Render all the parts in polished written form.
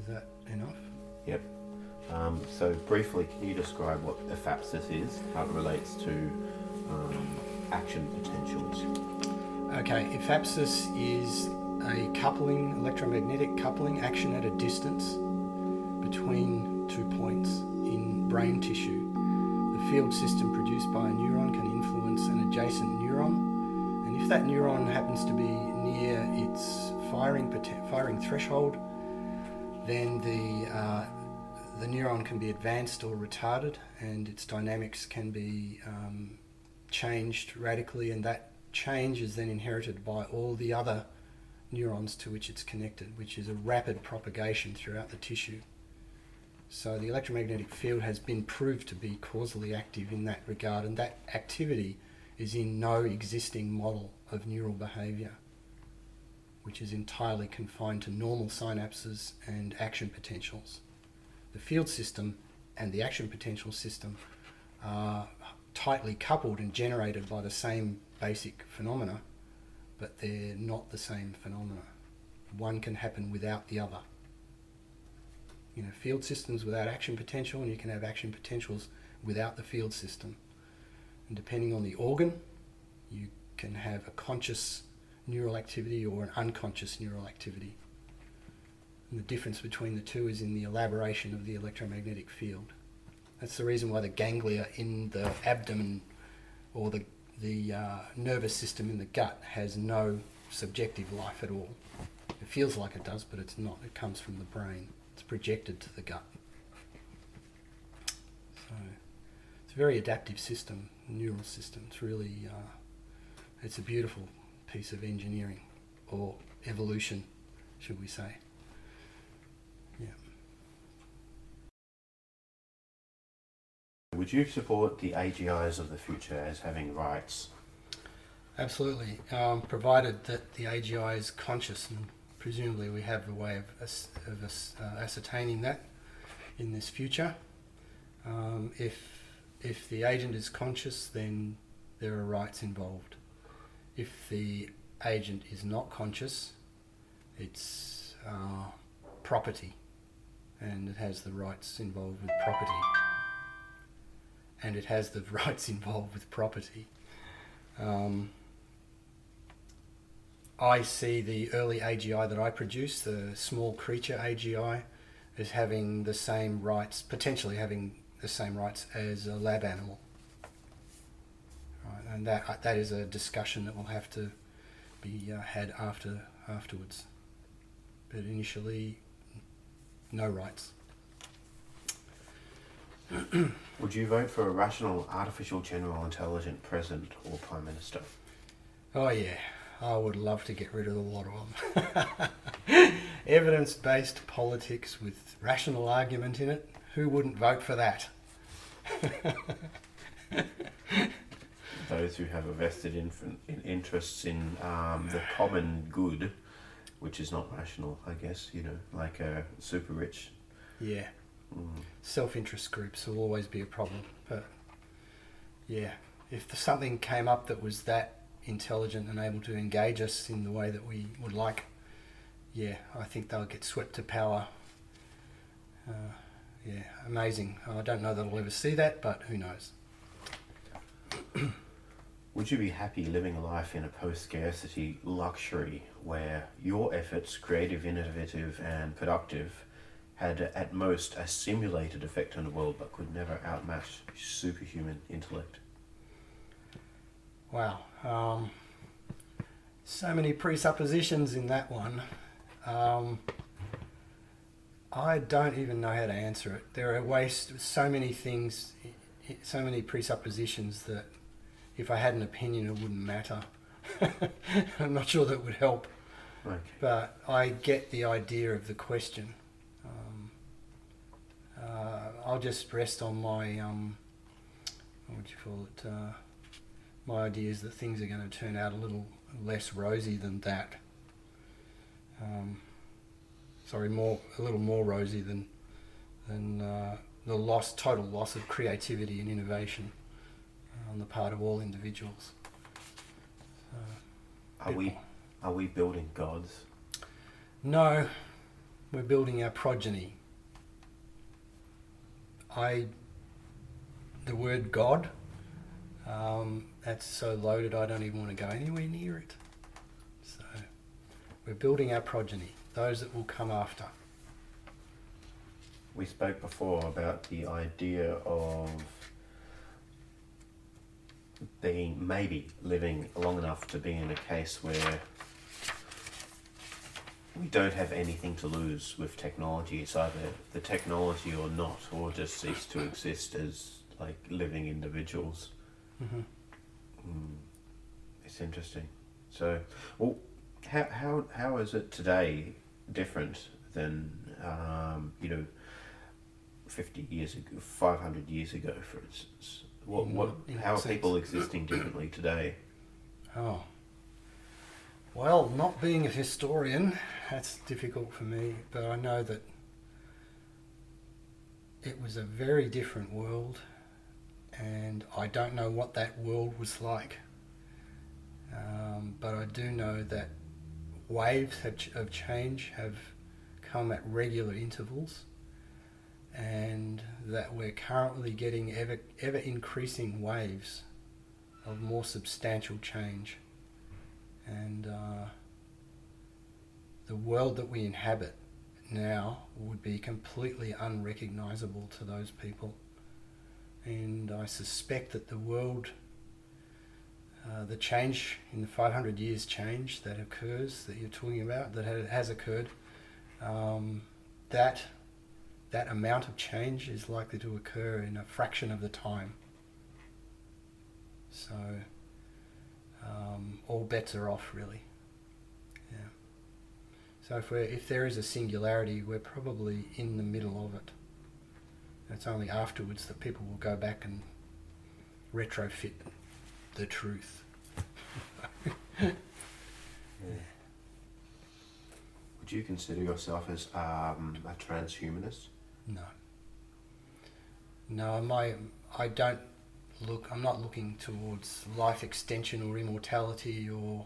Is that enough? Yep. So briefly, can you describe what Ephapsis is, how it relates to action potentials? Okay, Ephapsis is a coupling, electromagnetic coupling, action at a distance between 2 points in brain tissue. The field system produced by a neuron can influence an adjacent neuron, and if that neuron happens to be near its firing threshold, then the neuron can be advanced or retarded, and its dynamics can be changed radically, and that change is then inherited by all the other neurons to which it's connected, which is a rapid propagation throughout the tissue. So the electromagnetic field has been proved to be causally active in that regard, and that activity is in no existing model of neural behaviour, which is entirely confined to normal synapses and action potentials. The field system and the action potential system are tightly coupled and generated by the same basic phenomena, but they're not the same phenomena. One can happen without the other. You know, field systems without action potential, and you can have action potentials without the field system. And depending on the organ, you can have a conscious neural activity or an unconscious neural activity. And the difference between the two is in the elaboration of the electromagnetic field. That's the reason why the ganglia in the abdomen or the nervous system in the gut has no subjective life at all. It feels like it does, but it's not. It comes from the brain. It's projected to the gut. So it's a very adaptive system, neural system. It's really, it's a beautiful piece of engineering, or evolution, should we say. Yeah. Would you support the AGIs of the future as having rights? Absolutely, provided that the AGI is conscious, and presumably we have a way of ascertaining that in this future. If the agent is conscious, then there are rights involved. If the agent is not conscious, it's property, and it has the rights involved with property. And it has the rights involved with property. I see the early AGI that I produced, the small creature AGI, as having the same rights, potentially having the same rights as a lab animal. Right, and that is a discussion that will have to be had afterwards. But initially, no rights. Would you vote for a rational, artificial, general, intelligent president or prime minister? Oh yeah, I would love to get rid of a lot of them. Evidence-based politics with rational argument in it. Who wouldn't vote for that? Those who have a vested interests in the common good, which is not rational, I guess, you know, like super rich. Yeah. Self-interest groups will always be a problem, but yeah, if something came up that was that intelligent and able to engage us in the way that we would like, yeah, I think they'll get swept to power. Yeah, amazing. I don't know that I'll ever see that, but who knows. Would you be happy living a life in a post-scarcity luxury where your efforts, creative, innovative and productive, had at most a simulated effect on the world but could never outmatch superhuman intellect? Wow. So many presuppositions in that one. I don't even know how to answer it. There are so many things, so many presuppositions that if I had an opinion it wouldn't matter. I'm not sure that would help. Okay. But I get the idea of the question. I'll just rest on my, what would you call it, my ideas that things are going to turn out a little less rosy than that. A little more rosy than the total loss of creativity and innovation on the part of all individuals. Are we building gods? No. we're building our progeny. The word God, that's so loaded I don't even want to go anywhere near it. So we're building our progeny, those that will come after. We spoke before about the idea of maybe living long enough to be in a case where we don't have anything to lose with technology. It's either the technology or not, or just cease to exist as like living individuals. Mm-hmm. It's interesting. So, well, how is it today different than 50 years ago, 500 years ago, for instance? How are people existing differently today? Oh. Well, not being a historian, that's difficult for me, but I know that it was a very different world, and I don't know what that world was like. But I do know that waves of change have come at regular intervals, and that we're currently getting ever increasing waves of more substantial change. And the world that we inhabit now would be completely unrecognizable to those people. And I suspect that the world, the change in the 500 years change that occurs, that you're talking about, that has occurred, that amount of change is likely to occur in a fraction of the time. So all bets are off, really. Yeah. So if there is a singularity, we're probably in the middle of it. It's only afterwards that people will go back and retrofit the truth. Yeah. Would you consider yourself as a transhumanist? No, I don't look. I'm not looking towards life extension or immortality, or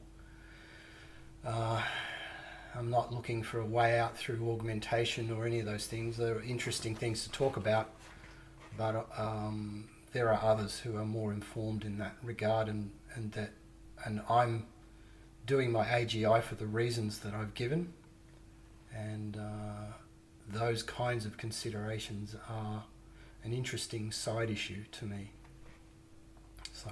I'm not looking for a way out through augmentation or any of those things. They're interesting things to talk about, but there are others who are more informed in that regard, and I'm doing my AGI for the reasons that I've given, and those kinds of considerations are an interesting side issue to me. So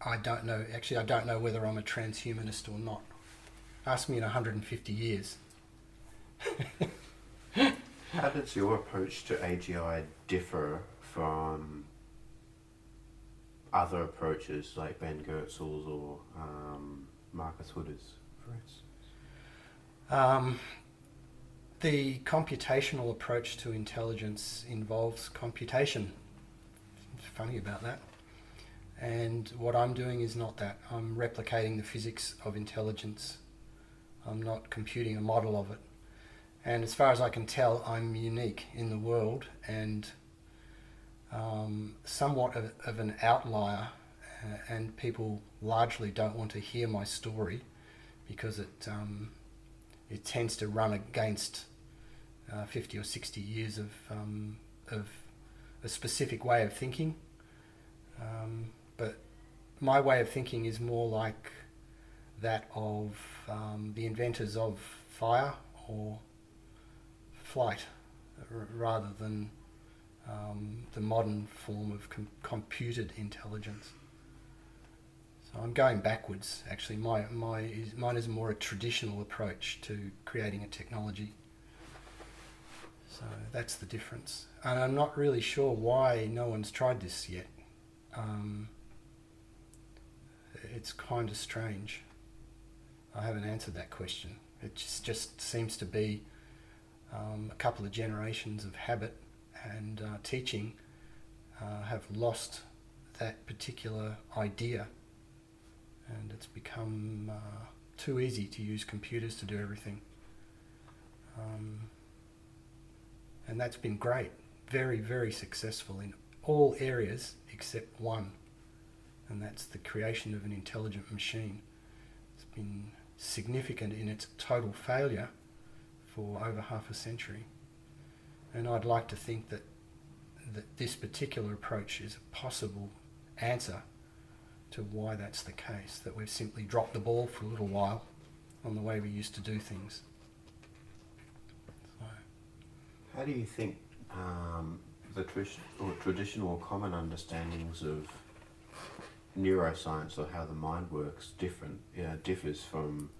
I don't know. Actually, I don't know whether I'm a transhumanist or not. Ask me in 150 years. How does your approach to AGI differ from other approaches like Ben Goertzel's or Marcus Hutter's, for instance? The computational approach to intelligence involves computation. It's funny about that. And what I'm doing is not that. I'm replicating the physics of intelligence. I'm not computing a model of it. And as far as I can tell, I'm unique in the world and somewhat of an outlier, and people largely don't want to hear my story because it tends to run against 50 or 60 years of a specific way of thinking. But my way of thinking is more like that of the inventors of fire or flight, rather than the modern form of computed intelligence. So I'm going backwards, actually. Mine is more a traditional approach to creating a technology. So that's the difference. And I'm not really sure why no one's tried this yet. It's kind of strange. I haven't answered that question. It just seems to be a couple of generations of habit and teaching have lost that particular idea, and it's become too easy to use computers to do everything. And that's been great, very, very successful in all areas except one, and that's the creation of an intelligent machine. It's been significant in its total failure for over half a century. And I'd like to think that this particular approach is a possible answer to why that's the case, that we've simply dropped the ball for a little while on the way we used to do things. So, how do you think the traditional common understandings of neuroscience or how the mind works differs from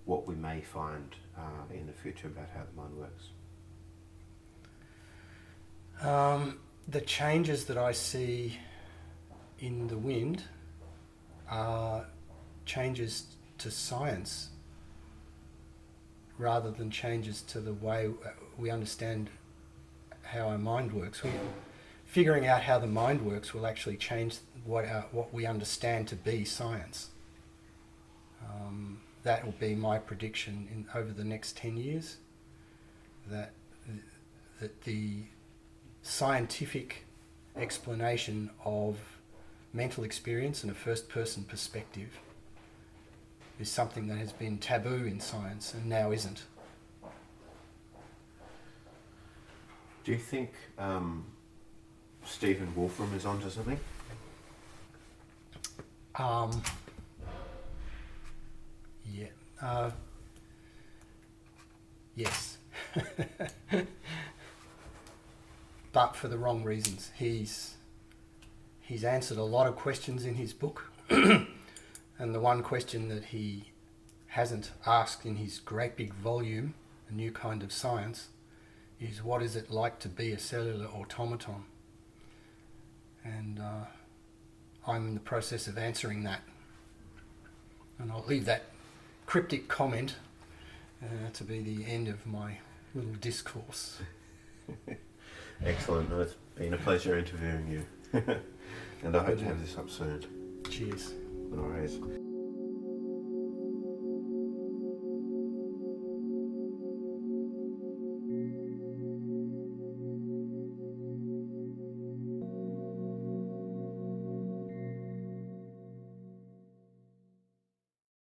what we may find in the future about how the mind works? The changes that I see in the wind are changes to science rather than changes to the way we understand how our mind works. Figuring out how the mind works will actually change what we understand to be science. That will be my prediction over the next 10 years, that the scientific explanation of mental experience in a first-person perspective is something that has been taboo in science and now isn't. Do you think Stephen Wolfram is onto something? Yes. But for the wrong reasons. He's answered a lot of questions in his book, and the one question that he hasn't asked in his great big volume, A New Kind of Science, is what is it like to be a cellular automaton? And I'm in the process of answering that. And I'll leave that cryptic comment to be the end of my little discourse. Excellent. No, it's been a pleasure interviewing you. And I hope to have this up soon. Cheers. No worries.